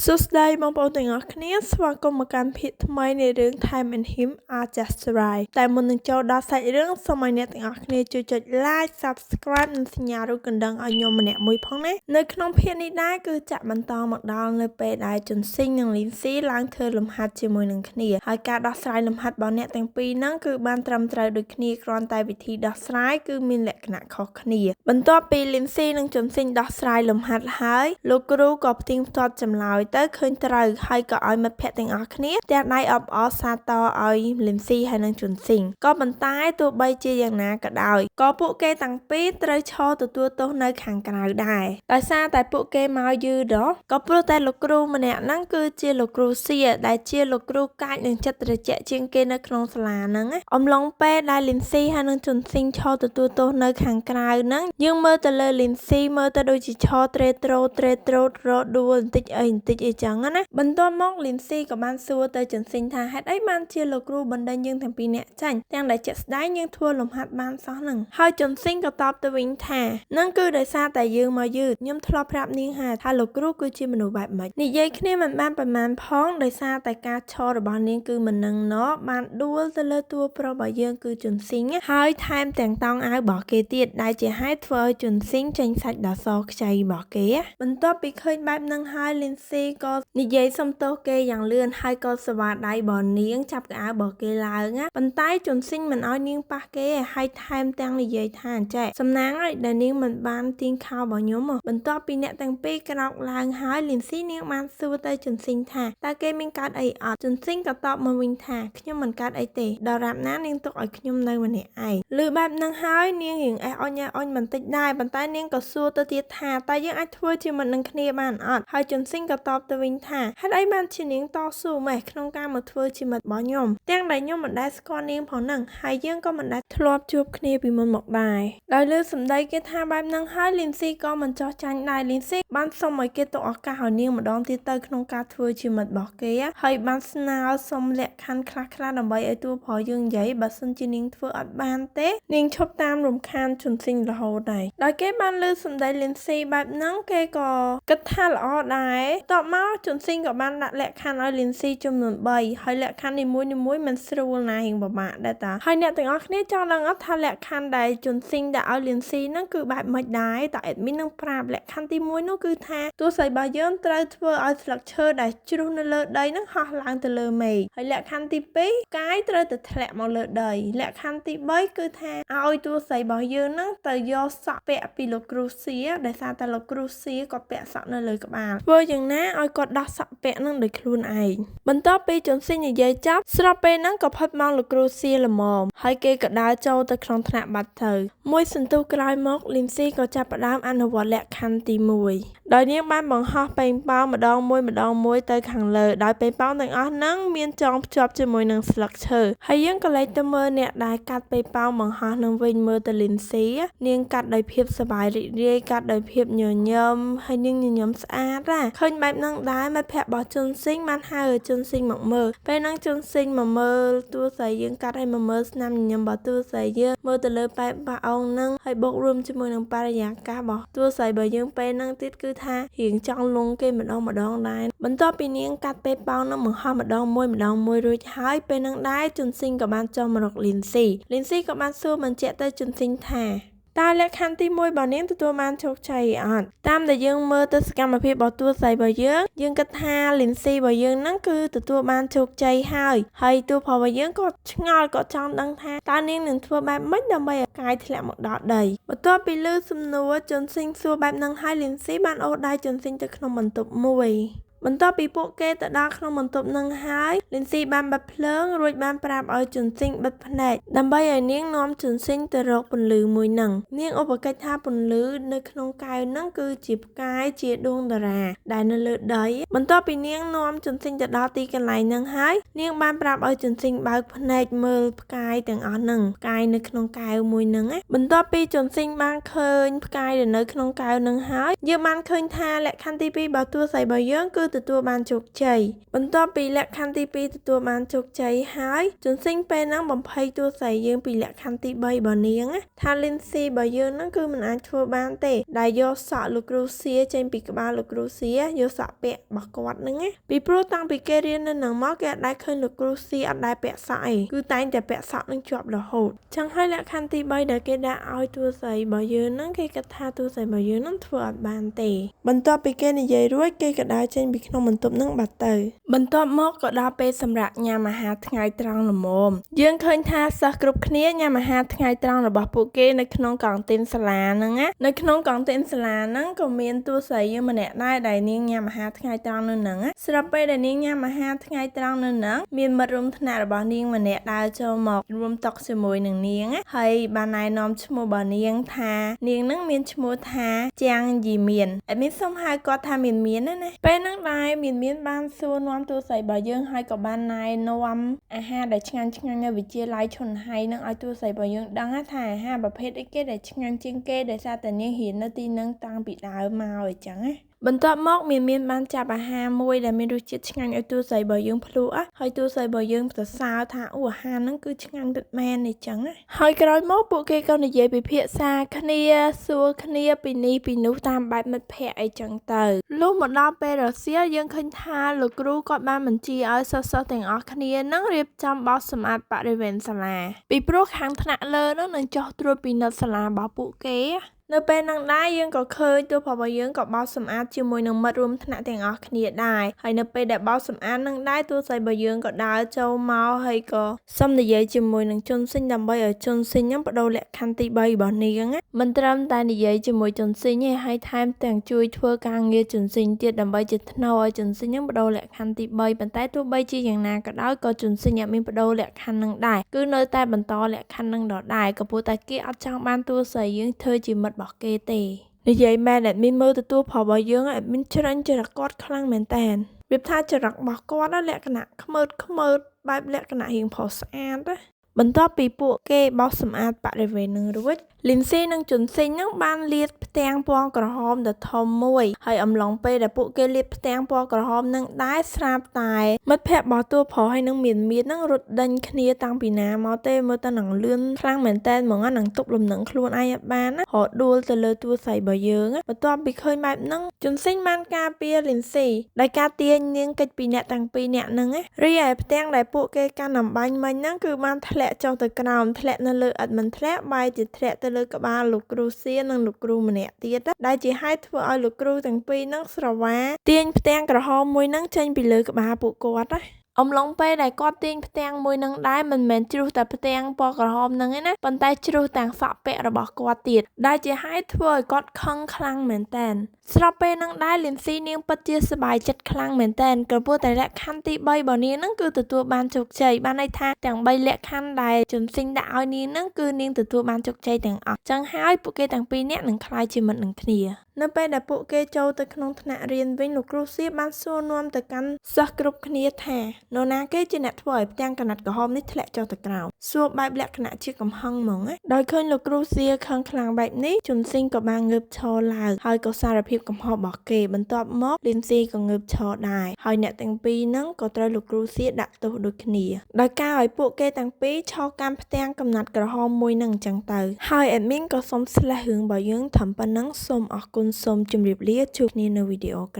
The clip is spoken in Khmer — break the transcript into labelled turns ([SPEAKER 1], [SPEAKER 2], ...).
[SPEAKER 1] សួស្តីបងប្អូនទាំងអស់គ្នាស្វាគមន៍មកកាន់ភាគថ្មីនៃរឿង Time and Him Are Just Right តែមុននឹងចូលដល់សាច់រឿងសូមឲ្យអ្នកទាំងអស់គ្នាជួយចុច Like Subscribe និងសញ្ញារូបកណ្ដឹងឲ្យខ្ញុំម្នាក់មួយផងណានៅក្នុងភាគនេះដែរគឺចាក់បន្តមកដល់នៅពេលដែលជន់ស៊ីងនិងលីនស៊ីឡើងធ្វើលំហាត់ជាមួយនឹងគ្នាហើយការដោះស្រាយលំហាត់របស់អ្នកទាំងពីរហ្នឹងគឺបានត្រឹមត្រូវដូចគ្នាគ្រាន់តែវិធីដោះស្រាយគឺមានលក្ខណៈខុសគ្នាបន្ទាប់ពីលីនស៊ីនិងជន់ស៊ីងដោះស្រាយលំហាត់ហើយលោកគ្រូក៏ផ្ទៀងផ្ទាត់ចម្លើយទៅឃើញត្រូវហើយក៏ឲ្យមិត្តភក្តិទាំងអស់គ្នាផ្ទះដៃអបអរសាទរឲ្យលីនស៊ីហើយនិងជន់ស៊ីងក៏ប៉ុន្តែទោះបីជាយ៉ាងណាក៏ដោយក៏ពួកគេទាំងពីរត្រូវឈរទទួលទោសនៅខាងក្រៅដែរដោយសារតែពួកគេមកយឺតក៏ព្រោះតែលោកគ្រូម្នាក់ហ្នឹងគឺជាលោកគ្រូសៀដែលជាលោកគ្រូកាចនិងចិត្តត្រជាក់ជាងគេនៅក្នុងសាលាហ្នឹងអំឡុងពេលដែលលីនស៊ីហើយនិងជន់ស៊ីងឈរទទួលទោសនៅខាងក្រៅហ្នឹងយើងមើលទៅលើលីនស៊ីមើលទៅដូចជាឈរត្រេត្រោរដួលបន្តិចអីចឹងណាបន្ទាប់មកលីនស៊ីក៏បានសួរទៅជន់ស៊ីងថាហេតុអីបានជាលោកគ្រូបណ្ដេញយើងទាំងពីរនាក់ចាញ់ទាំងដែលជាក់ស្ដែងយើងធ្វើលំហាត់បានសោះហ្នឹងហើយជន់ស៊ីងក៏តបទៅវិញថាហ្នឹងគឺដោយសារតែយើងមកយឺតខ្ញុំធ្លាប់ប្រាប់នាងថាលោកគ្រូគឺជាមនុស្សបែបម៉េចនិយាយគ្នាមិនបានប្រមាណផងដោយសារតែការឈររបស់នាងគឺមិននឹងណបានដួលទៅលើតួប្រុសរបស់យើងគឺជន់ស៊ីងហើយថែមទាំងតោងអាវរបស់គេទៀតដែលជាហេតុធ្វើឲ្យជន់ស៊ីងចេញសាច់ដ៏សខ្ចីរបស់គេបន្ទាប់ពីឃើញបែបហ្នឹងហើយលីនស៊ីក៏និយាយសុំទោសគេយ៉ាងលឿនហើយក៏ស្វាដៃរបស់នាងចាប់កៅអៅរបស់គេឡើងប៉ុន្តែជន់ស៊ីងមិនឲ្យនាងប៉ះគេហើយថែមទាំងនិយាយថាអញ្ចេះសំណាងហើយដែលនាងមិនបានទាញខោរបស់ខ្ញុំបន្ទាប់ពីអ្នកទាំងពីរក្រោកឡើងហើយលីនស៊ីនាងបានសួរទៅជន់ស៊ីងថាតើគេមានកើតអីអត់ជន់ស៊ីងក៏តបមកវិញថាខ្ញុំមិនកើតអីទេដរាបណានាងទុកឲ្យខ្ញុំនៅម្នាក់ឯងឮបែបហ្នឹងហើយនាងរៀងអេះអុញបន្តិចដែរប៉ុន្តែនាងក៏សួរទៅទៀតថាតើយើងអាចធ្វើជាមិត្តនឹងគ្នាបានអត់ហើយជន់ស៊ីងក៏តបទៅវិញថាហេតុអីបានជានាងតស៊ូម៉េះក្នុងការមកធ្វើជាមិត្តរបស់ខ្ញុំទាំងដែលខ្ញុំមិនដែលស្គាល់នាងផងហ្នឹងហើយយើងក៏មិនដែលធ្លាប់ជួបគ្នាពីមុនមកដែរដោយលើសម្ដីគេថាបែបហ្នឹងហើយលីនស៊ីក៏មិនចោះចាញ់ដែរលីនស៊ីបានសុំឲ្យគេទុកឱកាសឲ្យនាងម្ដងទៀតទៅក្នុងការធ្វើជាមិត្តរបស់គេហើយបានស្នើសុំលក្ខខណ្ឌខ្លះដើម្បីឲ្យតួប្រុសយើងនិយាយបើសិនជានាងធ្វើអត់បានទេនាងឈប់តាមរំខានជន់ស៊ីងរហូតដែរដោយគេបានលើសម្ដីលីនស៊ីបែបហ្នឹងគេក៏គិតថាល្អដែរតបមកជន់ស៊ីងក៏បានដាក់លក្ខខណ្ឌឲ្យលីនស៊ីចំនួន3ហើយលក្ខខណ្ឌនីមួយមិនស្រួលណារៀងពិបាកដែរតាហើយអ្នកទាំងអស់គ្នាចង់ដឹងអត់ថាលក្ខខណ្ឌដែលជន់ស៊ីងដាក់ឲ្យលីនស៊ីហ្នឹងគឺបែបម៉េចដែរតើអេដមីននឹងប្រាប់លក្ខខណ្ឌទី1នោះគឺថាទោះស្អីរបស់យើងត្រូវធ្វើឲ្យស្លឹកឈើដែលជ្រុះនៅលើដីហ្នឹងហោះឡើងទៅលើមេឃហើយលក្ខខណ្ឌទី2កាយត្រូវតែធ្លាក់មកលើដីលក្ខខណ្ឌទី3គឺថាឲ្យតួស្អីរបស់យើងហ្នឹងទៅយកសក់ពាក់ពីលោកគ្រូសៀដោយសារតែលោកគ្រូសៀគាត់ពាក់សក់នៅលើក្បាលធ្វើយ៉ាងណាឲ្យគាត់ដោះសក់ពាក់ហ្នឹងដោយខ្លួនឯងបន្ទាប់ពីជន់ស៊ីងនិយាយចប់ស្របពេលហ្នឹងក៏ផុតមកលោកគ្រូសៀល្មមហើយគេក៏ដើរចូលទៅក្នុងថ្នាក់បាត់ទៅមួយសន្ទុះក្រោយមកលីនស៊ីក៏ចាប់ផ្ដើមអនុវត្តលក្ខខណ្ឌទី1ដោយនាងបានបង្ហោះប៉េងប៉ោងម្ដងមួយទៅខាងលើដោយប៉េងប៉ោងទាំងអស់ហ្នឹងមានចងភ្ជាប់ជាមួយនឹងស្លឹកឈើហើយយើងក៏លេចទៅមើលអ្នកដែលកាត់ប៉េងប៉ោងបង្ហោះនឹងវិញមើលទៅលីនស៊ីនាងកាត់ដោយភាពសប្បាយរីករាយកាត់ដោយភាពញញឹមហើយនាងញញឹមស្អាតឃើញបែបហ្នឹងដែរមិត្តភក្តិរបស់ជន់ស៊ីងបានហៅជន់ស៊ីងមកមើលពេលហ្នឹងជន់ស៊ីងមកមើលតួស្អីយើងកាត់ឲ្យមកមើលស្នាមញញឹមរបស់តួស្អីយើងមើលទៅលើប៉ែប៉ះអងហ្នឹងហើយបូករួមជាមួយនឹងបរិយាកាសរបស់តួស្អីរបស់យើងពេលហ្នឹងទៀតគឺថារៀងចង់លងគេម្ដងដែរបន្ទាប់ពីនាងកាត់ពេប៉ោងហ្នឹងបង្ហោះម្ដងមួយរួចហើយពេលហ្នឹងដែរជន់ស៊ីងក៏បានចុះមករកលីនស៊ីក៏បានសួរបញ្ជាក់ទៅជន់ស៊ីងថាតើលក្ខខណ្ឌទី1របស់នាងទទួលបានជោគជ័យអត់តាមដែលយើងមើលទៅសកម្មភាពរបស់តួស្អីរបស់យើងគិតថាលីនស៊ីរបស់យើងហ្នឹងគឺទទួលបានជោគជ័យហើយតួប្រុសរបស់យើងក៏ឆ្ងល់ក៏ចង់ដឹងថាតើនាងនឹងធ្វើបែបម៉េចដើម្បីឲ្យកាយធ្លាក់មកដល់ដីបន្ទាប់ពីលើសំណួរជន់ស៊ីងសួរបែបហ្នឹងហើយលីនស៊ីបានអូសដៃជន់ស៊ីងទៅក្នុងបន្ទប់មួយបន្ទាប់ពីពួកគេទៅដល់ក្នុងបន្ទប់នឹងហើយលីនស៊ីបានបិទភ្លើងរួចបានប្រាប់ឲ្យជន់ស៊ីងបិទភ្នែកដើម្បីឲ្យនាងនាំជន់ស៊ីងទៅរកពន្លឺមួយនឹងនាងឧបកិច្ចថាពន្លឺនៅក្នុងកែវនឹងគឺជាផ្កាយជាដួងតារាដែលនៅលើដីបន្ទាប់ពីនាងនាំជន់ស៊ីងទៅដល់ទីកន្លែងនឹងហើយនាងបានប្រាប់ឲ្យជន់ស៊ីងបើកភ្នែកមើលផ្កាយទាំងអស់នឹងផ្កាយនៅក្នុងកែវមួយនឹងបន្ទាប់ពីជន់ស៊ីងបានឃើញផ្កាយដែលនៅក្នុងកែវនឹងហើយយើងបានឃើញថាលក្ខខណ្ឌទី2របស់តួស្អីរបស់យើងគឺ ទទួលបានជោគជ័យបន្ទាប់ពីលក្ខខណ្ឌទី2ទទួលបានជោគជ័យហើយជន់ស៊ីងពេលហ្នឹងបំភ័យតួស្រីយើងពីលក្ខខណ្ឌទី3របស់នាងថា Lindsay របស់យើងហ្នឹងគឺមិនអាចធ្វើបានទេដែលយកសក់លោកគ្រូសៀចេញពីក្បាលលោកគ្រូសៀយកសក់ពាក់របស់គាត់ហ្នឹងពីព្រោះតាំងពីគេរៀននៅនឹងមកគេអត់ដែលឃើញលោកគ្រូសៀអត់ដែលពាក់សក់អីគឺតែងតែពាក់សក់នឹងជាប់រហូតចឹងហើយលក្ខខណ្ឌទី3ដែលគេដាក់ឲ្យតួស្រីរបស់យើងហ្នឹងគេគិតថាតួស្រីរបស់យើងហ្នឹងធ្វើអត់បានទេបន្ទាប់ពីគេនិយាយរួចគេក៏ដើរចេញពីក្នុងបន្ទប់ហ្នឹងបាត់ទៅបន្ទាប់មកក៏ដល់ពេលសម្រាប់ញ៉ាំអាហារថ្ងៃត្រង់ល្មមយើងឃើញថាសិស្សគ្រប់គ្នាញ៉ាំអាហារថ្ងៃត្រង់របស់ពួកគេនៅក្នុងកង់ទីនសាលាហ្នឹងណានៅក្នុងកង់ទីនសាលាហ្នឹងក៏មានតួស្រីយើងម្នាក់ដែរដែលនាងញ៉ាំអាហារថ្ងៃត្រង់នៅហ្នឹងស្រាប់ពេលដែលនាងញ៉ាំអាហារថ្ងៃត្រង់នៅហ្នឹងមានមិត្តរួមថ្នាក់របស់នាងម្នាក់ដើរចូលមករួមតុជាមួយនឹងនាងហើយបានណែនាំឈ្មោះរបស់នាងថានាងហ្នឹងមានឈ្មោះថាជាងយីមានអត់មានសុំហៅគាត់ថាមានណាពេលហ្នឹងដែរមានបានសួរនាំតួស្រីរបស់យើងហើយក៏បានណែនាំអាហារដែលឆ្ងាញ់នៅវិទ្យាល័យឈុនហៃនឹងឲ្យតួស្រីរបស់យើងដឹងថាអាហារប្រភេទអីគេដែលឆ្ងាញ់ជាងគេដោយសារតែនាងរៀននៅទីហ្នឹងតាំងពីដើមមកអញ្ចឹងណាបន្ទាប់មកមានបានចាប់អាហារមួយដែលមានរសជាតិឆ្ងាញ់ឲ្យតួស្រីរបស់យើងភ្លក់ហើយតួស្រីរបស់យើងសរសើរថាអូអាហារហ្នឹងគឺឆ្ងាញ់ពិតមែនអញ្ចឹងណាហើយក្រោយមកពួកគេក៏និយាយពិភាក្សាគ្នាសួរគ្នាពីនេះពីនោះតាមបែបមិត្តភក្តិអីចឹងទៅលុះមកដល់ពេលរសៀលយើងឃើញថាលោកគ្រូគាត់បានបញ្ជាឲ្យសិស្សទាំងអស់គ្នាហ្នឹងរៀបចំបោសសម្អាតបរិវេណសាលាពីព្រោះខាងថ្នាក់លើហ្នឹងនឹងចោះត្រួតពិនិត្យសាលារបស់ពួកគេនៅពេលហ្នឹងដែរយើងក៏ឃើញតួរបស់យើងក៏បោសសម្អាតជាមួយនឹងមិត្តរួមថ្នាក់ទាំងអស់គ្នាដែរហើយនៅពេលដែលបោសសម្អាតនឹងដែរតួស្រីរបស់យើងក៏ដើរចូលមកហើយក៏សុំនិយាយជាមួយនឹងជន់ស៊ីងដើម្បីឲ្យជន់ស៊ីងហ្នឹងបដូរលក្ខខណ្ឌទី3របស់នាងមិនត្រឹមតែនិយាយជាមួយជន់ស៊ីងទេហើយថែមទាំងជួយធ្វើការងារជន់ស៊ីងទៀតដើម្បីជាថ្នូរឲ្យជន់ស៊ីងហ្នឹងបដូរលក្ខខណ្ឌទី3ប៉ុន្តែទោះបីជាយ៉ាងណាក៏ដោយក៏ជន់ស៊ីងអត់មានបដូរលក្ខខណ្ឌហ្នឹងដែរគឺនៅតែបន្តលក្ខខណ្ឌហ្នឹងដដែលក៏ព្រោះតែគេអត់ចង់បានតួស្រីយើងធ្វើជាមិត្តរបស់គេទេនិយាយមែនអត់មានមើលទទួលផលរបស់យើងអត់មានច្រាញ់ចរិតគាត់ខ្លាំងមែនតើវាថាចរិតរបស់គាត់លក្ខណៈខ្មើតបែបលក្ខណៈរៀងផុសស្អាតបន្ទាប់ពីពួកគេបោសសម្អាតបរិវេណនឹងរួចLindsay និងជន់ស៊ីងនឹងបានលាតផ្ទាំងពណ៌ក្រហមដ៏ធំមួយហើយអំឡុងពេលដែលពួកគេលាតផ្ទាំងពណ៌ក្រហមនឹងដែរស្រាប់តែមិត្តភក្តិរបស់តួប្រុសហើយនឹងមាននឹងរត់ដេញគ្នាតាំងពីណាមកទេមើលទៅនឹងលឿនខ្លាំងមែនតើហ្មងនឹងទប់លំនឹងខ្លួនឯងអត់បានណារត់ដួលទៅលើតួស្រីរបស់យើងបន្ទាប់ពីឃើញបែបហ្នឹងជន់ស៊ីងបានការពារLindsayដោយការទាញនាងកិច្ចពីអ្នកទាំងពីរអ្នកហ្នឹងរីឯផ្ទាំងដែលពួកគេកាន់អំបញ្ញមិញហ្នឹងគឺបានធ្លាក់ចុះទៅក្រោមធ្លាក់នៅលើឥដ្ឋមិនធ្លាក់បែរជាធ្លាក់ទៅលើក្បាលលោកគ្រូសៀនិងលោកគ្រូម្នាក់ទៀតដែលជាហេតុធ្វើឲ្យលោកគ្រូទាំងពីរហ្នឹងស្រវាទាញផ្ទាំងក្រហមមួយហ្នឹងចេញពីលើក្បាលពួកគាត់ណាអំឡុងពេលដែលគាត់ទាញផ្ទាំងមួយនឹងដែរមិនមែនជ្រុះតែផ្ទាំងពណ៌ក្រហមហ្នឹងឯណាប៉ុន្តែជ្រុះទាំងសក់ពាក់របស់គាត់ទៀតដែលជាហេតុធ្វើឲ្យគាត់ខឹងខ្លាំងមែនតើស្រាប់ពេលហ្នឹងដែរLindsayនាងពិតជាសប្បាយចិត្តខ្លាំងមែនតើក៏ព្រោះតែលក្ខខណ្ឌទី3របស់នាងហ្នឹងគឺទទួលបានជោគជ័យបានន័យថាទាំង3លក្ខខណ្ឌដែលជន់ស៊ីងដាក់ឲ្យនាងហ្នឹងគឺនាងទទួលបានជោគជ័យទាំងអស់ចឹងហើយពួកគេទាំងពីរនាក់នឹងក្លាយជាមិត្តនឹងគ្នានៅពេលដែលពួកគេចូលទៅក្នុងថ្នាក់រៀនវិញលោកគ្រូសៀបានសួរនាំទៅកាន់សិស្សគ្រប់គ្នាថានរណាគេជាអ្នកធ្វើឲ្យផ្ទាំងកណាត់ក្រហមនេះធ្លាក់ចុះទៅក្រោមសួរបែបលក្ខណៈជាកំហឹងហ្មងដោយឃើញលោកគ្រូសៀខឹងខ្លាំងបែបនេះជន់ស៊ីងក៏បានងើបឈរឡើងហើយក៏សារភាពកំហុសរបស់គេបន្ទាប់មក Lindsay ក៏ងើបឈរដែរហើយអ្នកទាំងពីរហ្នឹងក៏ត្រូវលោកគ្រូសៀដាក់ទោសដូចគ្នាដោយការឲ្យពួកគេទាំងពីរឈរកាន់ផ្ទាំងកំណាត់ក្រហមមួយហ្នឹងអញ្ចឹងទៅហើយ admin ក៏សុំស្លេះរឿងរបស់យើងត្រឹមប៉ុណ្ណឹងសូមអរគុណសូមជម្រាបលាជួបគ្នានៅវីដេអូក្រោយ